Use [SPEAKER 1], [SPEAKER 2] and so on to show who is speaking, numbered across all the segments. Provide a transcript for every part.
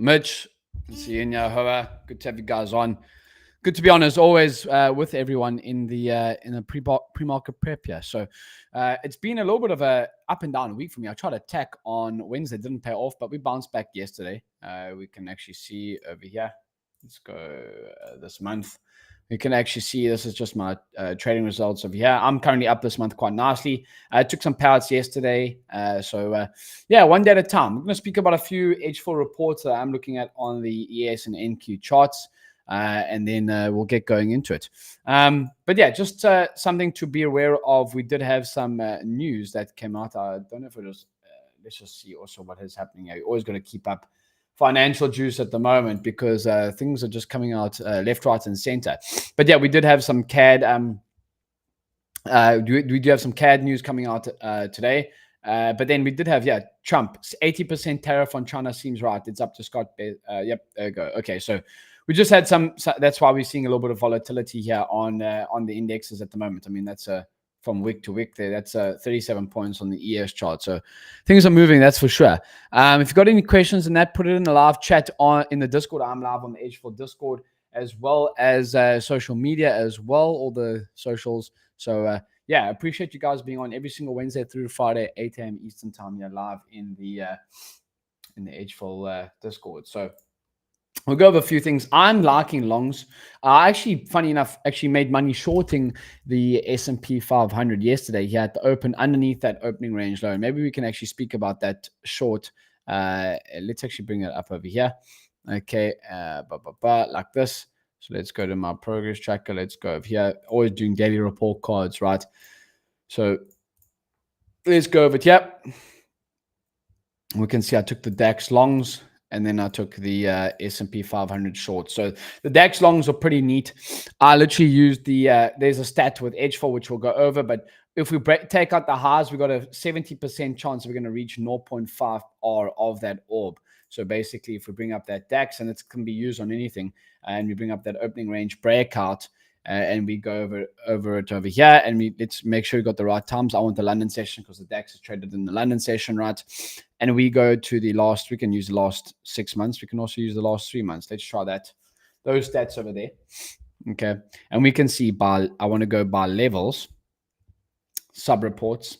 [SPEAKER 1] Mitch, see you in your Hoa. Good to have you guys on. Good to be on as always with everyone in the pre-market prep here. So it's been a little bit of a up and down week for me. I tried to attack on Wednesday, didn't pay off, but we bounced back yesterday. We can actually see over here. Let's go this month. You can actually see this is just my trading results over here. I'm currently up this month quite nicely. I took some payouts yesterday. Yeah, one day at a time. I'm going to speak about a few Edgeful reports that I'm looking at on the ES and NQ charts. And then we'll get going into it. But yeah, just something to be aware of. We did have some news that came out. I don't know if it was, let's just see also what is happening here. You're always going to keep up financial juice at the moment because things are just coming out left, right, and center. But yeah, we did have some CAD. We do have some CAD news coming out today. But then we did have, Trump, 80% tariff on China seems right. It's up to Scott. Yep, there you go. Okay, so we just had some. That's why we're seeing a little bit of volatility here on the indexes at the moment. I mean, that's from week to week there. That's 37 points on the ES chart. So things are moving, that's for sure. If you've got any questions in that, put it in the live chat in the Discord. I'm live on the Edgeful Discord as well as social media as well, all the socials. So I appreciate you guys being on every single Wednesday through Friday, 8 a.m. Eastern time here live in the Edgeful Discord. So we'll go over a few things. I'm liking longs. I actually, funny enough, made money shorting the S&P 500 yesterday. He had to open underneath that opening range low. Maybe we can actually speak about that short. Let's actually bring it up over here. Okay, like this. So let's go to my progress tracker. Let's go over here. Always doing daily report cards, right? So let's go over here. We can see I took the DAX longs. And then I took the S&P 500 short. So the DAX longs are pretty neat. I literally used there's a stat with Edgeful, which we'll go over. But if we take out the highs, we've got a 70% chance we're going to reach 0.5 R of that orb. So basically, if we bring up that DAX, and it can be used on anything, and we bring up that opening range breakout, and we go over it over here, and let's make sure we got the right times. I want the London session because the DAX is traded in the London session, right? And we go to we can use the last 6 months. We can also use the last 3 months. Let's try that. Those stats over there. Okay. And we can see I want to go by levels, sub-reports.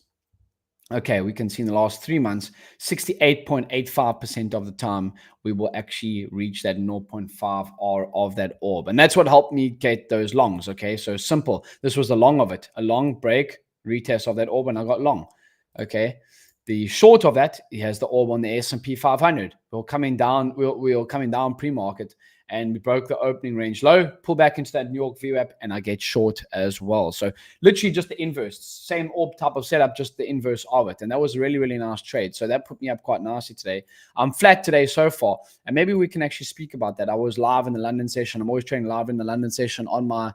[SPEAKER 1] Okay, we can see in the last 3 months, 68.85% of the time, we will actually reach that 0.5 R of that orb. And that's what helped me get those longs, okay? So simple. This was the long of it. A long break, retest of that orb, and I got long, okay? The short of that, he has the orb on the S&P 500. We're coming down pre-market, and we broke the opening range low, pull back into that New York VWAP, and I get short as well. So literally just the inverse, same orb type of setup, just the inverse of it. And that was a really, really nice trade. So that put me up quite nicely today. I'm flat today so far, and maybe we can actually speak about that. I was live in the London session. I'm always trading live in the London session on my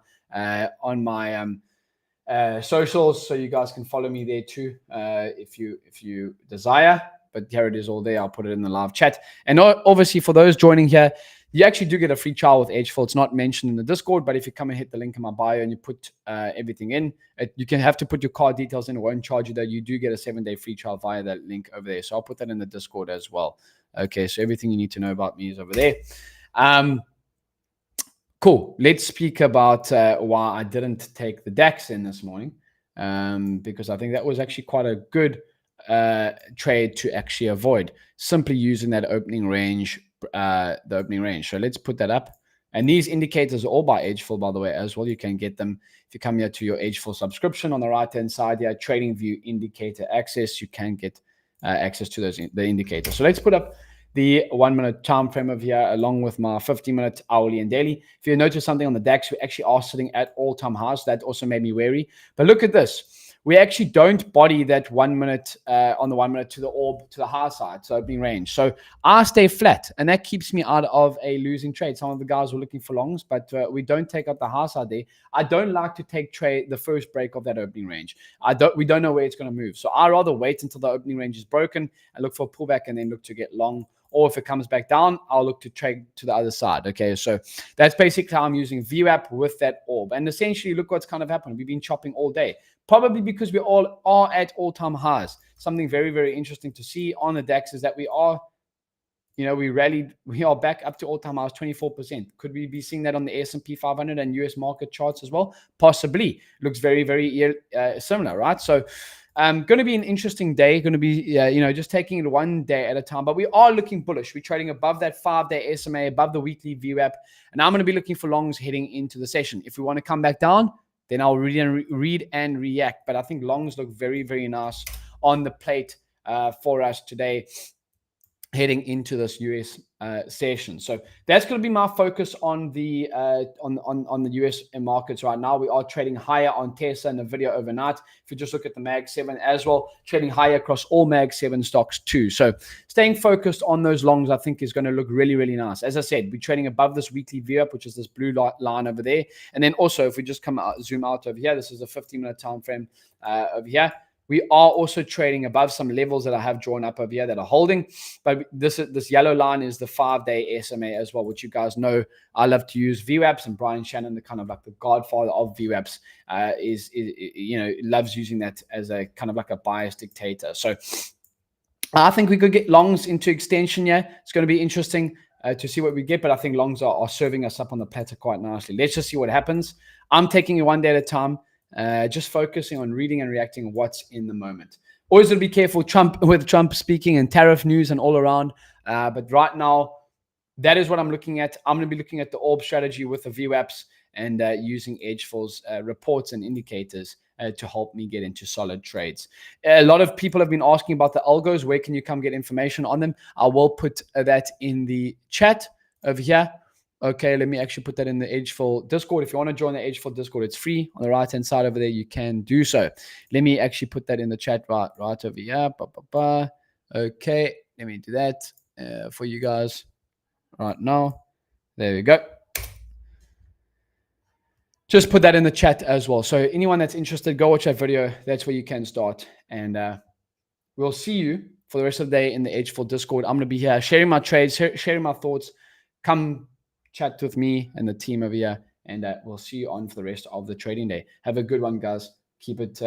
[SPEAKER 1] socials, so you guys can follow me there too if you desire. But here it is all there. I'll put it in the live chat. And obviously for those joining here, you actually do get a free trial with Edgeful. It's not mentioned in the Discord, but if you come and hit the link in my bio and you put everything in, you can have to put your card details in. It won't charge you, though. You do get a 7-day free trial via that link over there. So I'll put that in the Discord as well. Okay, so everything you need to know about me is over there. Cool. Let's speak about why I didn't take the DAX in this morning, because I think that was actually quite a good trade to actually avoid, simply using that opening range. So let's put that up. And these indicators are all by Edgeful, by the way, as well. You can get them if you come here to your Edgeful subscription on the right-hand side here, Trading View Indicator Access. You can get access to the indicators. So let's put up the 1 minute time frame of here, along with my 50-minute hourly and daily. If you notice something on the DAX, we actually are sitting at all-time highs. That also made me wary. But look at this. We actually don't body that 1 minute on the 1 minute to the orb to the high side, so opening range. So I stay flat, and that keeps me out of a losing trade. Some of the guys were looking for longs, but we don't take up the high side there. I don't like to take trade the first break of that opening range. We don't know where it's going to move. So I rather wait until the opening range is broken and look for a pullback and then look to get long. Or if it comes back down, I'll look to trade to the other side. Okay, so that's basically how I'm using VWAP with that orb. And essentially, look what's kind of happened. We've been chopping all day, probably because we all are at all-time highs. Something very, very interesting to see on the DAX is that we are we rallied. We are back up to all-time highs, 24%. Could we be seeing that on the S&P 500 and US market charts as well? Possibly. Looks very, very similar, right? So going to be an interesting day. Going to be, just taking it one day at a time. But we are looking bullish. We're trading above that 5-day SMA, above the weekly VWAP. And I'm going to be looking for longs heading into the session. If we want to come back down, then I'll read and react. But I think longs look very, very nice on the plate for us today, heading into this US session. So that's going to be my focus on the on the US markets right now. We are trading higher on Tesla and Nvidia overnight. If you just look at the Mag 7 as well, trading higher across all Mag 7 stocks too. So staying focused on those longs, I think, is going to look really, really nice. As I said, we're trading above this weekly VWAP, which is this blue line over there. And then also, if we just zoom out over here, this is a 15-minute time frame over here. We are also trading above some levels that I have drawn up over here that are holding. But this yellow line is the 5-day SMA as well, which you guys know I love to use VWAPs, and Brian Shannon, the kind of like the godfather of VWAPs, is loves using that as a kind of like a bias dictator. So I think we could get longs into extension. Yeah, it's going to be interesting to see what we get, but I think longs are serving us up on the platter quite nicely. Let's just see what happens. I'm taking it one day at a time. Just focusing on reading and reacting what's in the moment. Always got to be careful with Trump speaking and tariff news and all around. But right now, that is what I'm looking at. I'm going to be looking at the orb strategy with the VWAPs and using Edgeful's reports and indicators to help me get into solid trades. A lot of people have been asking about the algos. Where can you come get information on them? I will put that in the chat over here. Okay, let me actually put that in the Edgeful Discord. If you want to join the Edgeful Discord, it's free. On the right-hand side over there, you can do so. Let me actually put that in the chat right over here. Okay, let me do that for you guys right now. There we go. Just put that in the chat as well. So anyone that's interested, go watch that video. That's where you can start. And we'll see you for the rest of the day in the Edgeful Discord. I'm going to be here sharing my trades, sharing my thoughts. Come chat with me and the team over here, and we'll see you on for the rest of the trading day. Have a good one, guys. Keep it